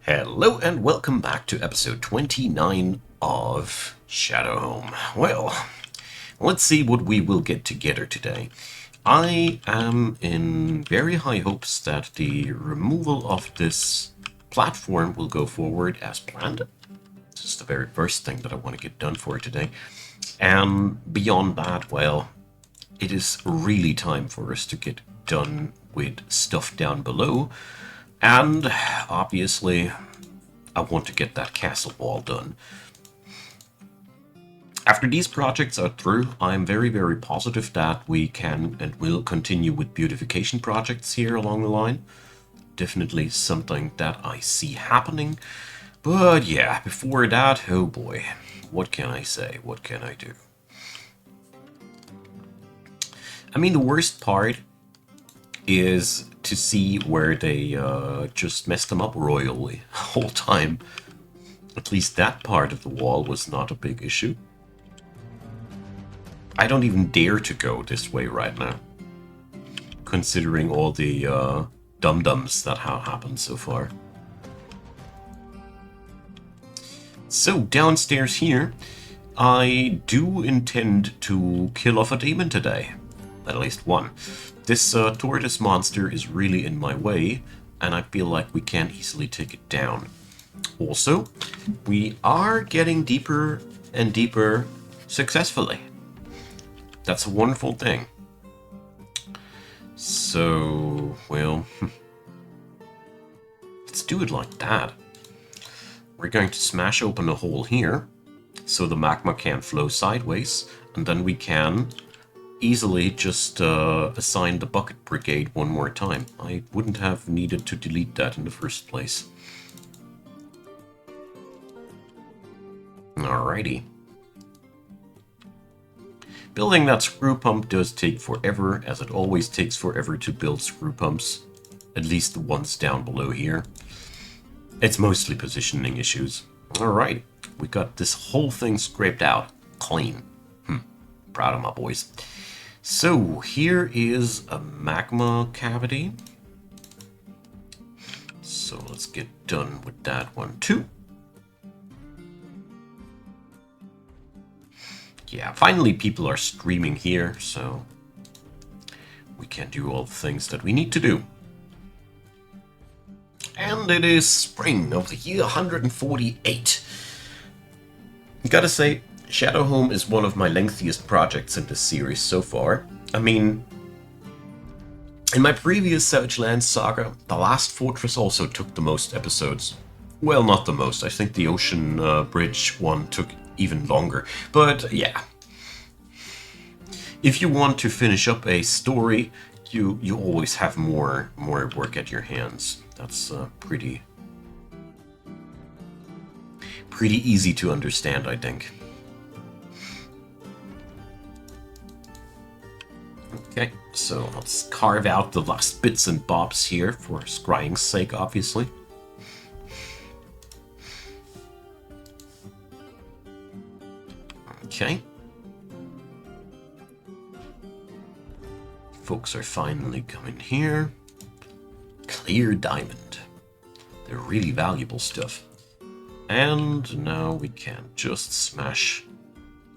Hello and welcome back to episode 29 of Shadowhome. Well, let's see what we will get together today. I am in very high hopes that the removal of this platform will go forward as planned. This is the very first thing that I want to get done for today. And beyond that, well, it is really time for us to get done with stuff down below. And obviously, I want to get that castle wall done. After these projects are through, I'm very, very positive that we can and will continue with beautification projects here along the line. Definitely something that I see happening. But yeah, before that, oh boy, what can I say? What can I do? I mean, the worst part is to see where they just messed them up royally the whole time. At least that part of the wall was not a big issue. I don't even dare to go this way right now, considering all the dum-dums that have happened so far. So downstairs here, I do intend to kill off a demon today. At least one. This tortoise monster is really in my way, and I feel like we can't easily take it down. Also, we are getting deeper and deeper successfully. That's a wonderful thing. So, well, let's do it like that. We're going to smash open a hole here, so the magma can't flow sideways, and then we can easily just assign the bucket brigade one more time. I wouldn't have needed to delete that in the first place. Alrighty. Building that screw pump does take forever, as it always takes forever to build screw pumps. At least the ones down below here. It's mostly positioning issues. Alright, we got this whole thing scraped out. Clean. Proud of my boys. So, here is a magma cavity. So, let's get done with that one too. Yeah, finally people are streaming here, so we can do all the things that we need to do. And it is spring of the year 148. Gotta say, Shadowhome is one of my lengthiest projects in this series so far. I mean, in my previous Savage Lands saga, the last fortress also took the most episodes. Well, not the most. I think the Ocean Bridge one took even longer. But yeah. If you want to finish up a story, you always have more work at your hands. That's pretty easy to understand, I think. Okay, so let's carve out the last bits and bobs here for scrying's sake, obviously. Okay. Folks are finally coming here. Clear diamond. They're really valuable stuff. And now we can just smash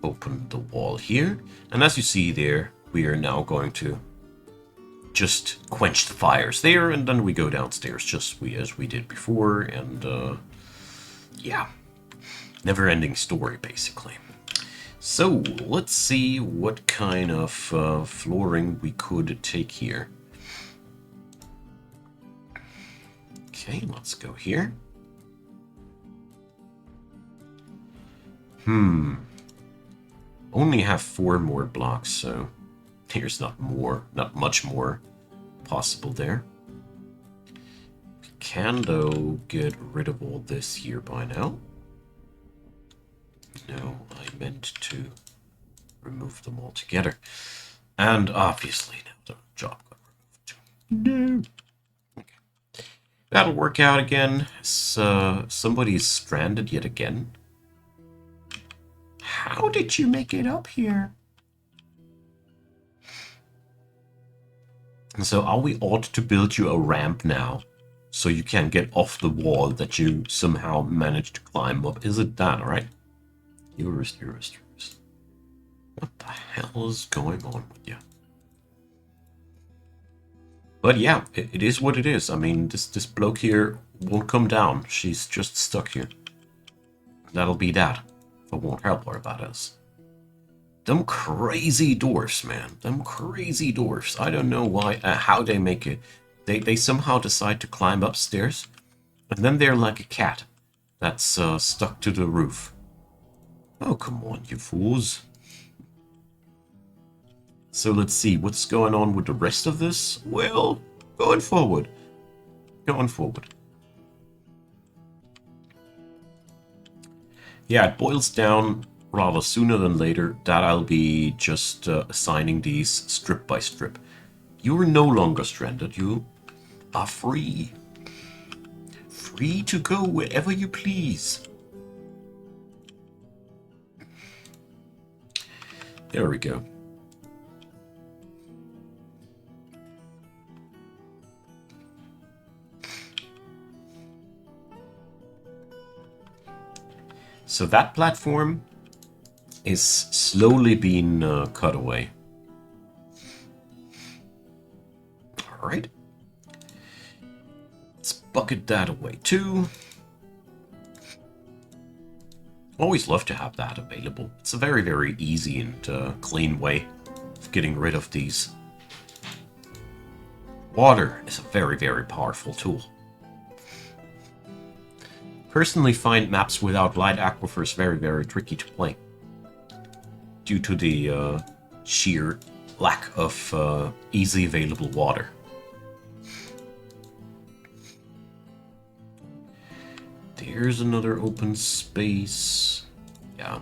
open the wall here. And as you see there, we are now going to just quench the fires there, and then we go downstairs just as we did before, and yeah, never-ending story basically. So let's see what kind of flooring we could take here. Okay, let's go here. Only have 4 more blocks, so there's not much more possible there. We can, though, get rid of all this here by now. No, I meant to remove them all together. And obviously now the job got removed too. No. Okay. That'll work out again. Somebody's stranded yet again. How did you make it up here? And so are we ought to build you a ramp now, so you can get off the wall that you somehow managed to climb up. Is it that, right? Yours. What the hell is going on with you? But yeah, it is what it is. I mean, this bloke here won't come down. She's just stuck here. That'll be that. I won't help her, that is. Them crazy dwarfs, man. Them crazy dwarfs. I don't know why, how they make it. They somehow decide to climb upstairs, and then they're like a cat that's stuck to the roof. Oh, come on, you fools. So let's see, what's going on with the rest of this? Well, going forward. Yeah, it boils down rather sooner than later that I'll be just assigning these strip by strip. You're no longer stranded, you are free. Free to go wherever you please. There we go. So that platform is slowly being cut away. Alright. Let's bucket that away too. Always love to have that available. It's a very, very easy and clean way of getting rid of these. Water is a very, very powerful tool. Personally find maps without light aquifers very, very tricky to play. Due to the sheer lack of easy available water. There's another open space. Yeah.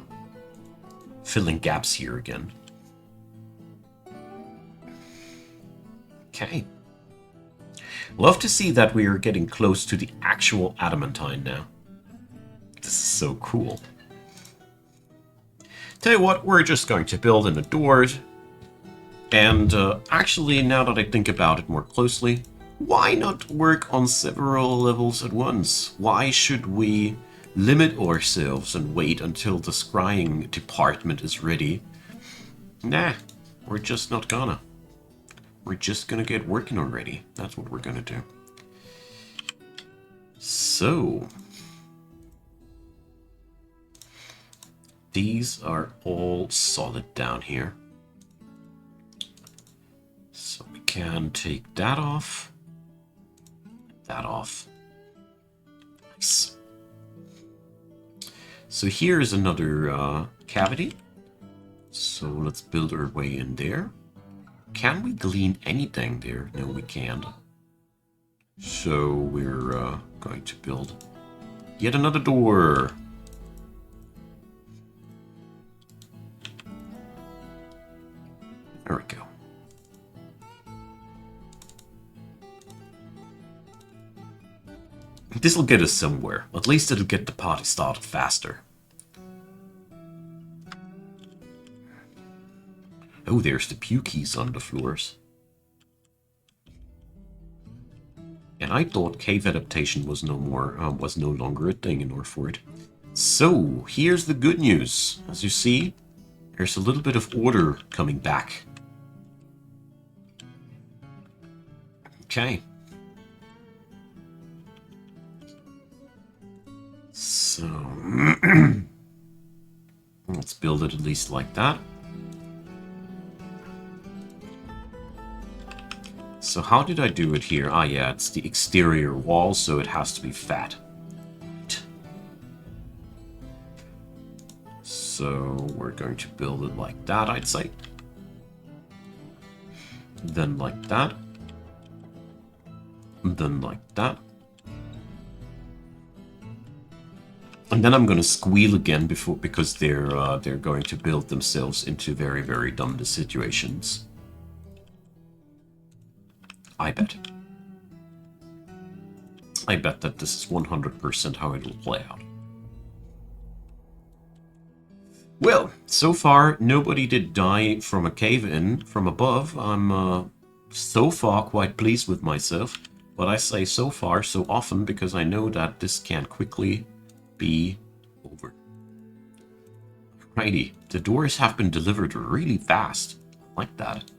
Filling gaps here again. Okay. Love to see that we are getting close to the actual adamantine now. This is so cool. Tell you what, we're just going to build in the doors. And actually, now that I think about it more closely, why not work on several levels at once? Why should we limit ourselves and wait until the scrying department is ready? Nah, we're just not gonna. We're just gonna get working already. That's what we're gonna do. So, these are all solid down here. So we can take that off. That off. Nice. So here's another cavity. So let's build our way in there. Can we glean anything there? No, we can't. So we're going to build yet another door. There we go. This'll get us somewhere. At least it'll get the party started faster. Oh, there's the pukies on the floors. And I thought cave adaptation was no longer a thing in Orford. So, here's the good news. As you see, there's a little bit of order coming back. Okay. So, let's build it at least like that. So how did I do it here? Ah, yeah, it's the exterior wall, so it has to be fat. So we're going to build it like that, I'd say. Then like that. And then like that. And then I'm going to squeal again because they're going to build themselves into very, very dumb situations. I bet. I bet that this is 100% how it will play out. Well, so far, nobody did die from a cave-in from above. I'm so far quite pleased with myself. But I say so far, so often, because I know that this can quickly be over. Righty, the doors have been delivered really fast. I like that.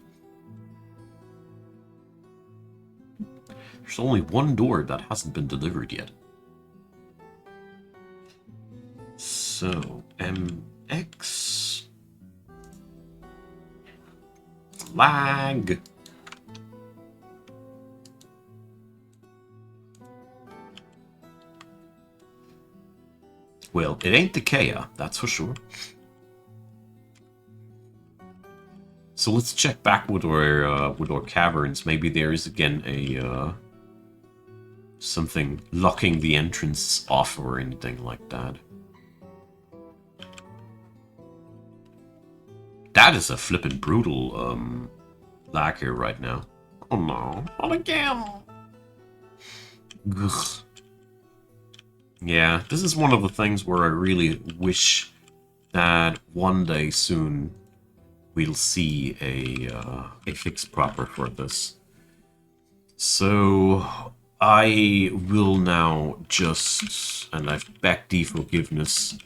There's only one door that hasn't been delivered yet. So, MX... Lag! Well, it ain't the Kea, that's for sure. So let's check back with our caverns. Maybe there is again a something locking the entrance off or anything like that. That is a flippin' brutal lag here right now. Oh no, not again. Ugh. Yeah, this is one of the things where I really wish that one day soon we'll see a fix proper for this. So I will now just, and I've begged the forgiveness,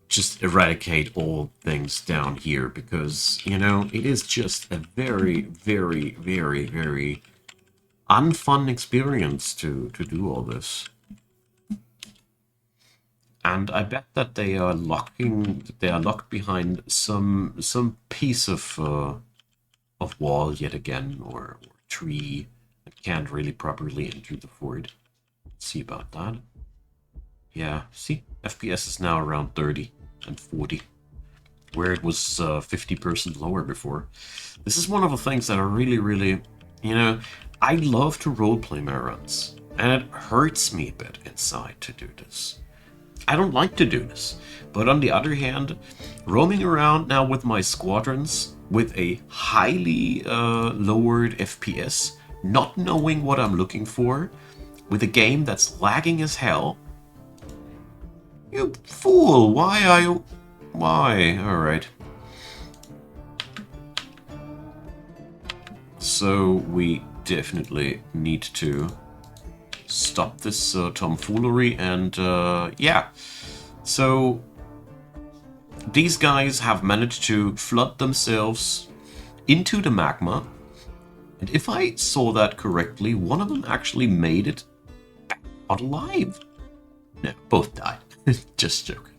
just eradicate all things down here because, you know, it is just a very, very, very, very unfun experience to do all this. And I bet that they are locked behind some piece of wall yet again, or tree that can't really properly enter the fort. Let's see about that. Yeah, see, FPS is now around 30 and 40, where it was 50% lower before. This is one of the things that are really, really, you know, I love to roleplay my runs, and it hurts me a bit inside to do this. I don't like to do this, but on the other hand, roaming around now with my squadrons with a highly lowered FPS, not knowing what I'm looking for, with a game that's lagging as hell. You fool! Why are you... Why? Alright. So we definitely need to stop this tomfoolery, and yeah. So these guys have managed to flood themselves into the magma, and if I saw that correctly, one of them actually made it out alive. No, both died. Just joking.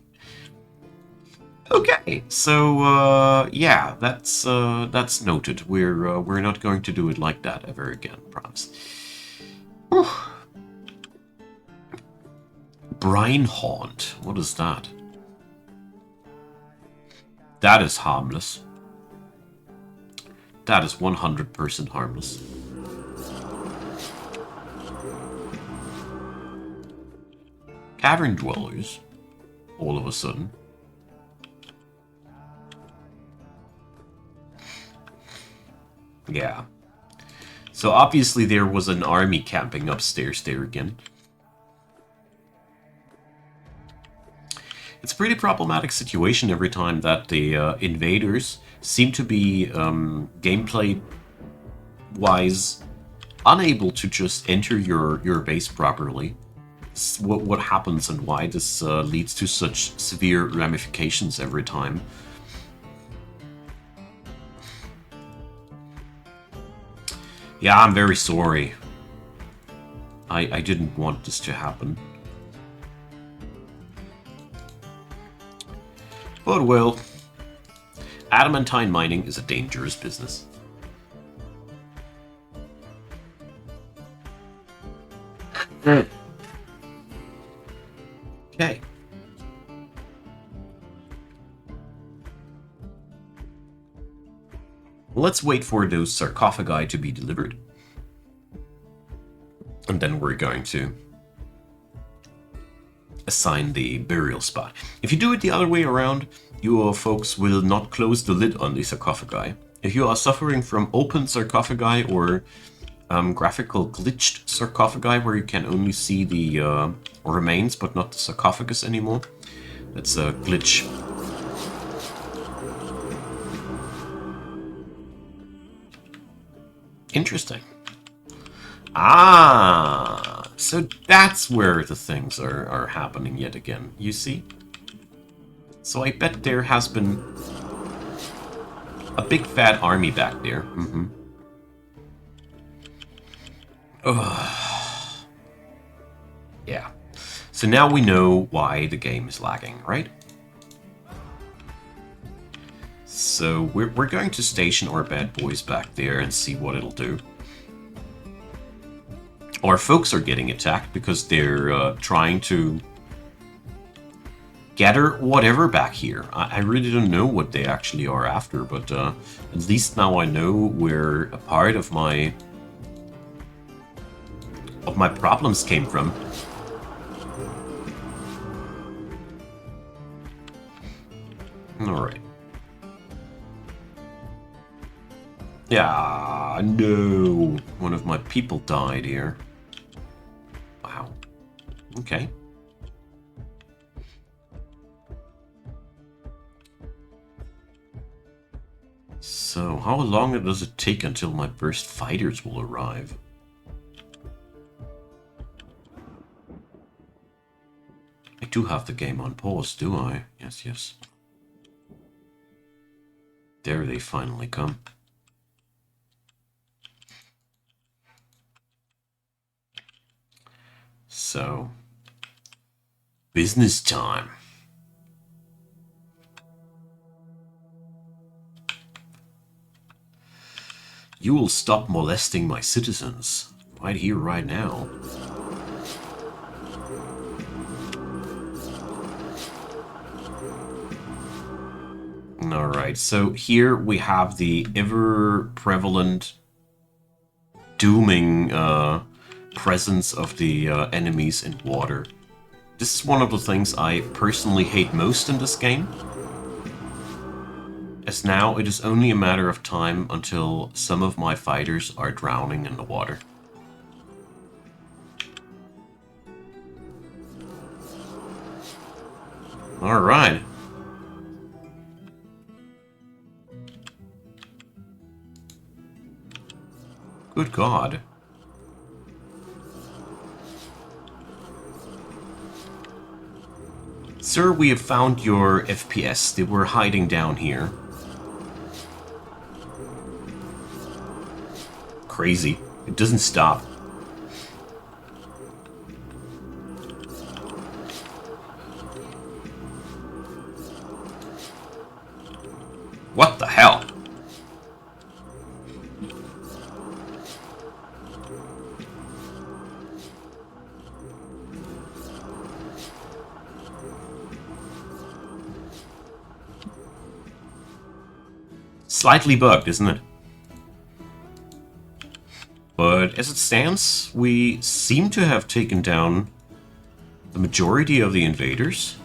Okay, so yeah, that's noted. We're not going to do it like that ever again, promise. Whew. Brine Haunt. What is that? That is harmless. That is 100% harmless. Cavern Dwellers. All of a sudden. Yeah. So obviously there was an army camping upstairs there again. It's a pretty problematic situation every time that the invaders seem to be gameplay-wise unable to just enter your base properly. It's what happens and why this leads to such severe ramifications every time. Yeah, I'm very sorry. I didn't want this to happen. But well, adamantine mining is a dangerous business. Okay. Let's wait for those sarcophagi to be delivered. And then we're going to assign the burial spot. If you do it the other way around, you folks will not close the lid on the sarcophagi. If you are suffering from open sarcophagi or graphical glitched sarcophagi where you can only see the remains but not the sarcophagus anymore, that's a glitch. Interesting. Ah, so that's where the things are happening yet again, you see? So I bet there has been a big fat army back there. Mm-hmm. Ugh. Yeah. So now we know why the game is lagging, right? So we're going to station our bad boys back there and see what it'll do. Our folks are getting attacked because they're trying to gather whatever back here. I really don't know what they actually are after, but at least now I know where a part of my problems came from. Alright. Yeah, no. One of my people died here. Wow. Okay. So, how long does it take until my first fighters will arrive? I do have the game on pause, do I? Yes, yes. There they finally come. So, business time. You will stop molesting my citizens. Right here, right now. Alright, so here we have the ever-prevalent dooming presence of the enemies in water. This is one of the things I personally hate most in this game. As now, it is only a matter of time until some of my fighters are drowning in the water. Alright. Good God. Sir, we have found your FPS. They were hiding down here. Crazy. It doesn't stop. What the hell? Slightly bugged, isn't it? But as it stands, we seem to have taken down the majority of the invaders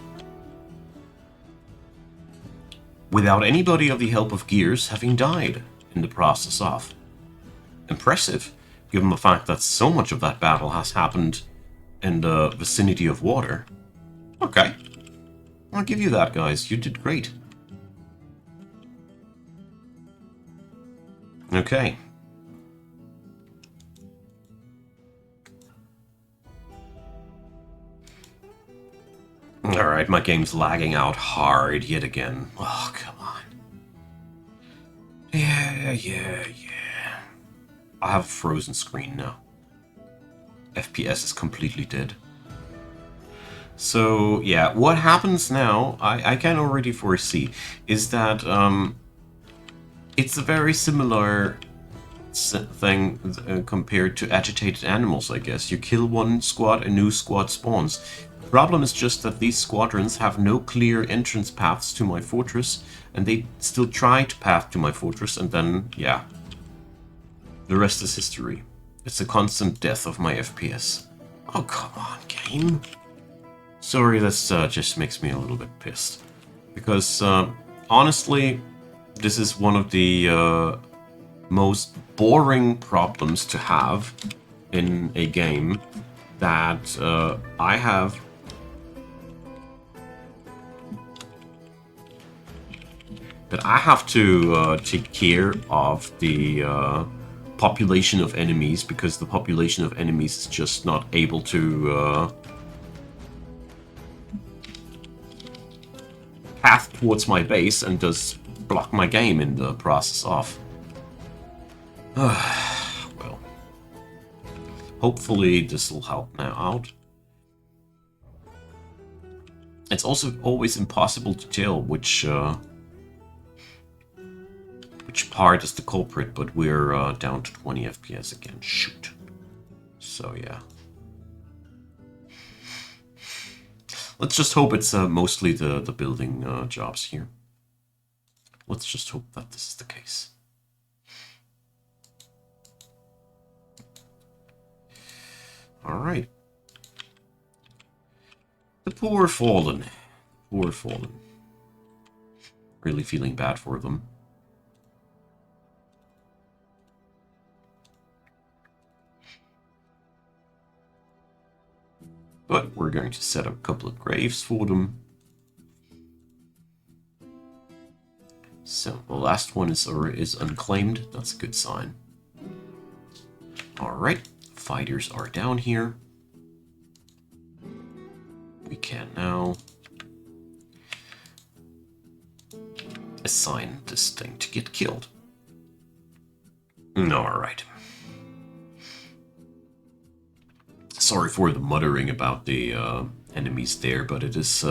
without anybody of the help of Gears having died in the process of. Impressive, given the fact that so much of that battle has happened in the vicinity of water. Okay. I'll give you that, guys. You did great. Okay. Alright, my game's lagging out hard yet again. Oh, come on. Yeah. I have a frozen screen now. FPS is completely dead. So, yeah, what happens now, I can already foresee, is that it's a very similar thing compared to agitated animals, I guess. You kill one squad, a new squad spawns. The problem is just that these squadrons have no clear entrance paths to my fortress, and they still try to path to my fortress, and then, yeah. The rest is history. It's a constant death of my FPS. Oh, come on, game. Sorry, this just makes me a little bit pissed. Because, honestly, this is one of the most boring problems to have in a game that I have to take care of the population of enemies, because the population of enemies is just not able to path towards my base and does block my game in the process of. Well, hopefully this will help now out. It's also always impossible to tell which part is the culprit, but we're down to 20 FPS again. Shoot. So yeah. Let's just hope it's mostly the building jobs here. Let's just hope that this is the case. Alright. The poor fallen. Poor fallen. Really feeling bad for them. But we're going to set up a couple of graves for them. So the last one is unclaimed. That's a good sign. Alright, fighters are down here. We can now assign this thing to get killed. Alright. Sorry for the muttering about the enemies there, but it is...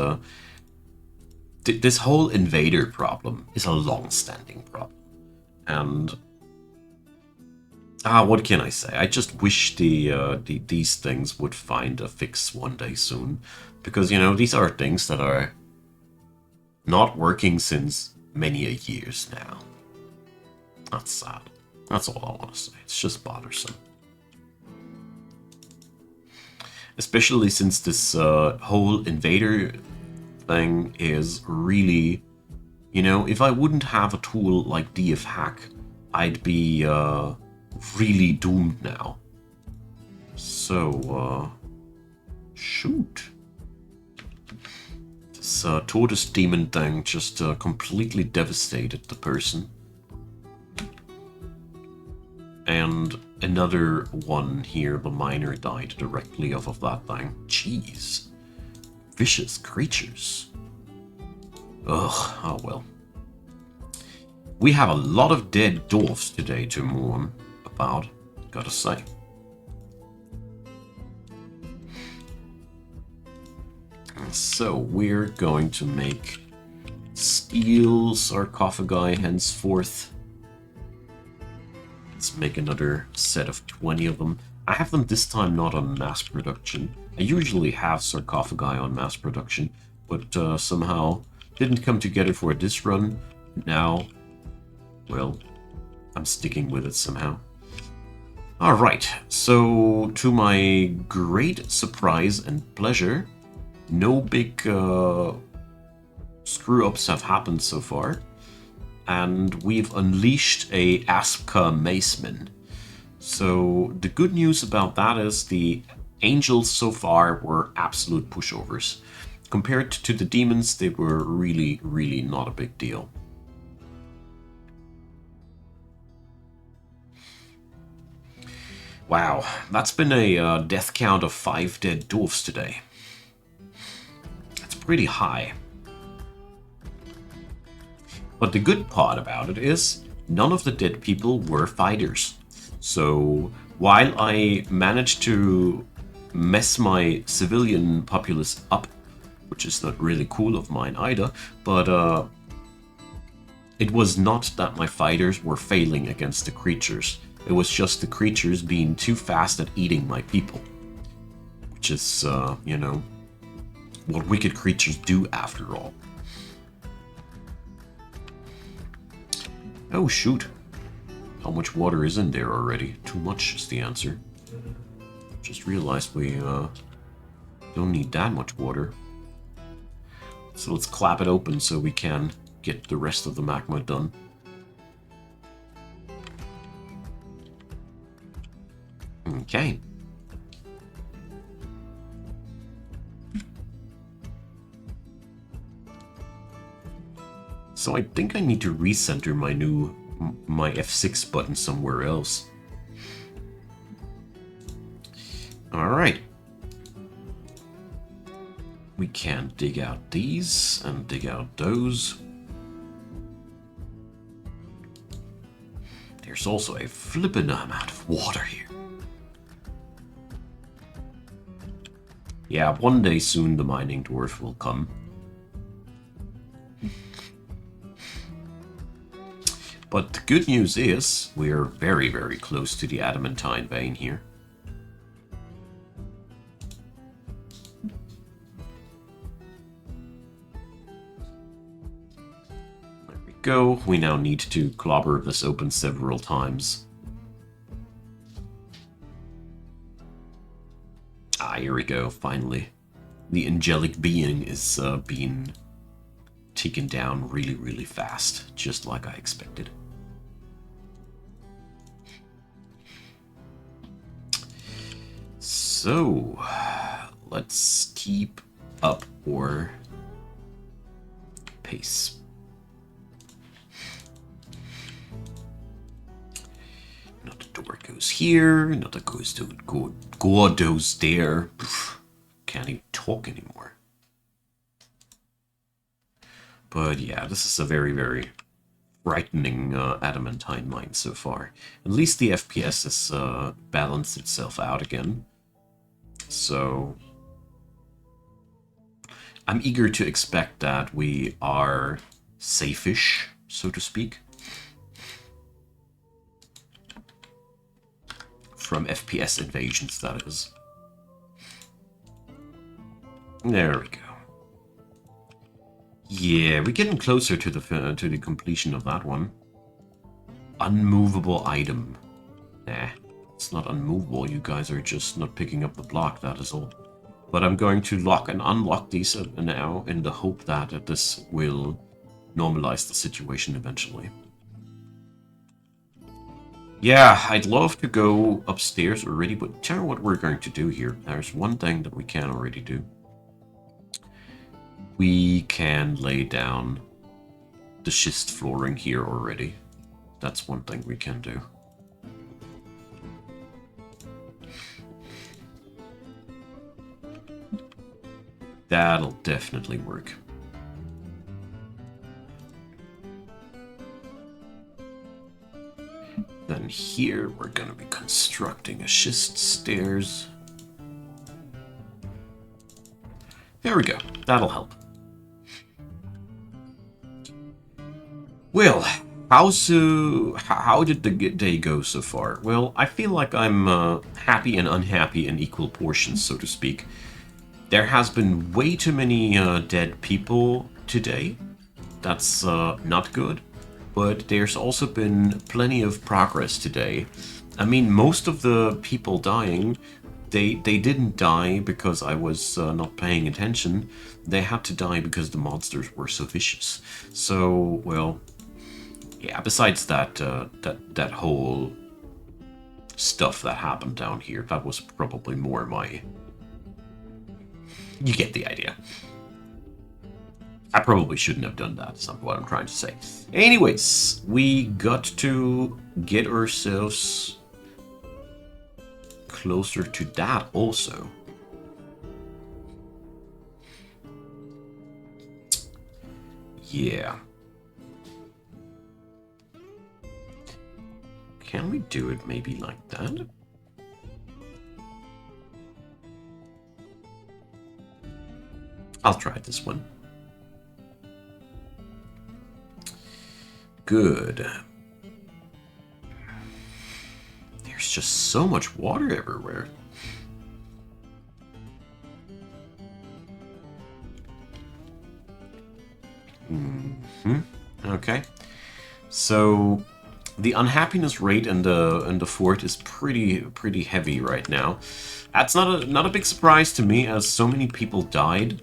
this whole invader problem is a long-standing problem. And... what can I say? I just wish these things would find a fix one day soon. Because, you know, these are things that are not working since many a years now. That's sad. That's all I want to say. It's just bothersome. Especially since this whole invader thing is really... You know, if I wouldn't have a tool like DF Hack, I'd be really doomed now. So, shoot. This tortoise demon thing just completely devastated the person. And another one here, the miner, died directly off of that thing. Jeez. Vicious creatures. Ugh, oh well. We have a lot of dead dwarfs today to mourn about, gotta say. So we're going to make steel sarcophagi henceforth. Let's make another set of 20 of them. I have them this time not on mass production. I usually have sarcophagi on mass production, but somehow didn't come together for this run. Now, well, I'm sticking with it somehow. Alright, so to my great surprise and pleasure, no big screw-ups have happened so far. And we've unleashed a Aspka Maceman. So the good news about that is the angels so far were absolute pushovers. Compared to the demons, they were really, really not a big deal. Wow, that's been a death count of 5 dead dwarfs today. That's pretty high. But the good part about it is, none of the dead people were fighters. So, while I managed to mess my civilian populace up, which is not really cool of mine either, but it was not that my fighters were failing against the creatures. It was just the creatures being too fast at eating my people. Which is, you know, what wicked creatures do after all. Oh shoot. How much water is in there already? Too much is the answer. Just realized we don't need that much water. So let's clap it open so we can get the rest of the magma done. Okay. So I think I need to recenter my F6 button somewhere else. We can dig out these and dig out those. There's also a flippin' amount of water here. Yeah, one day soon the mining dwarf will come. But the good news is we're very, very close to the adamantine vein here. There we go. We now need to clobber this open several times. Ah, here we go, finally. The angelic being is being taken down really, really fast, just like I expected. So, let's keep up our pace. Another door goes here, another goes to goes there. Can't even talk anymore. But yeah, this is a very, very frightening adamantine mine so far. At least the FPS has balanced itself out again. So I'm eager to expect that we are safe-ish, so to speak, from FPS invasions, that is. There we go. Yeah, we're getting closer to the completion of that one. Unmovable item. Nah, it's not unmovable. You guys are just not picking up the block, that is all. But I'm going to lock and unlock these now in the hope that this will normalize the situation eventually. Yeah, I'd love to go upstairs already, but tell you what we're going to do here. There's one thing that we can already do. We can lay down the schist flooring here already. That's one thing we can do. That'll definitely work. Then here we're going to be constructing a schist stairs. There we go. That'll help. Well, how did the day go so far? Well, I feel like I'm happy and unhappy in equal portions, so to speak. There has been way too many dead people today. That's not good. But there's also been plenty of progress today. I mean, most of the people dying, they didn't die because I was not paying attention. They had to die because the monsters were so vicious. So, well, yeah, besides that, that whole stuff that happened down here, that was probably more my... You get the idea. I probably shouldn't have done that, is what I'm trying to say. Anyways, we got to get ourselves closer to that also. Yeah. Can we do it maybe like that? I'll try this one. Good. There's just so much water everywhere. Okay. So the unhappiness rate in the fort is pretty heavy right now. That's not a big surprise to me, as so many people died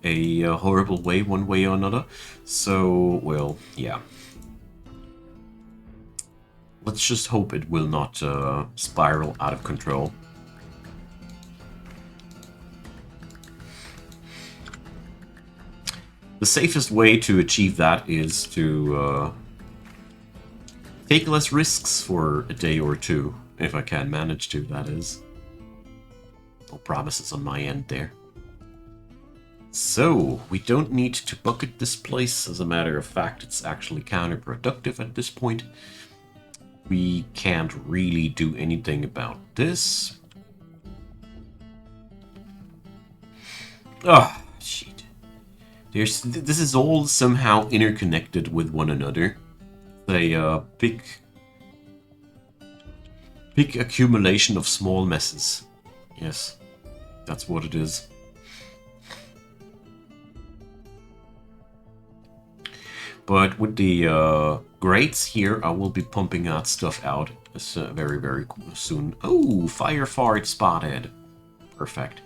a horrible way, one way or another. So, well, yeah. Let's just hope it will not spiral out of control. The safest way to achieve that is to take less risks for a day or two, if I can manage to, that is. No promises on my end there. So, we don't need to bucket this place. As a matter of fact, it's actually counterproductive at this point. We can't really do anything about this. Ah, shit. This is all somehow interconnected with one another. A big accumulation of small messes. Yes, that's what it is. But with the grates here, I will be pumping that stuff out very, very soon. Oh, fire fart spotted. Perfect.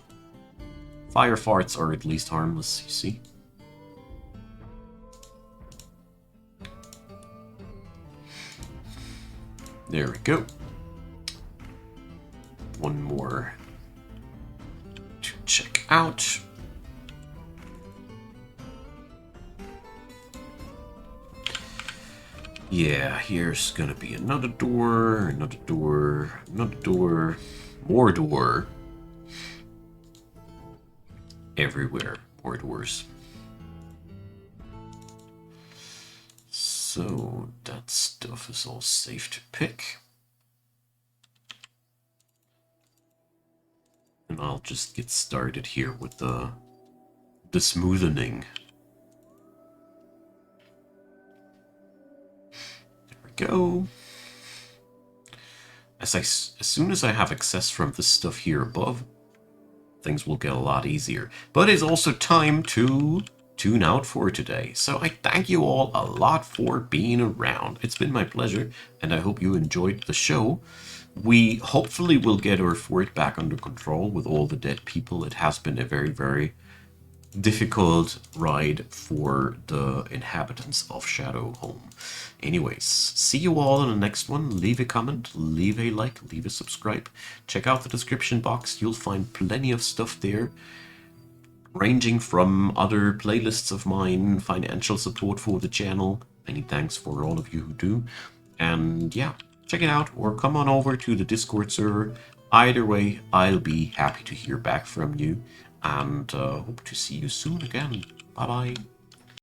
Fire farts are at least harmless, you see. There we go. One more to check out. Yeah, here's gonna be another door, another door, another door, more door. Everywhere, more doors. So, that stuff is all safe to pick. And I'll just get started here with the smoothening. There we go. As soon as I have access from this stuff here above, things will get a lot easier. But it's also time to tune out for today. So I thank you all a lot for being around. It's been my pleasure, and I hope you enjoyed the show. We hopefully will get our fort back under control with all the dead people. It has been a very, very difficult ride for the inhabitants of Shadow Home. Anyways, see you all in the next one. Leave a comment, leave a like, leave a subscribe. Check out the description box. You'll find plenty of stuff there, ranging from other playlists of mine, financial support for the channel. Many thanks for all of you who do. And yeah, check it out or come on over to the Discord server. Either way, I'll be happy to hear back from you, and hope to see you soon again. Bye bye.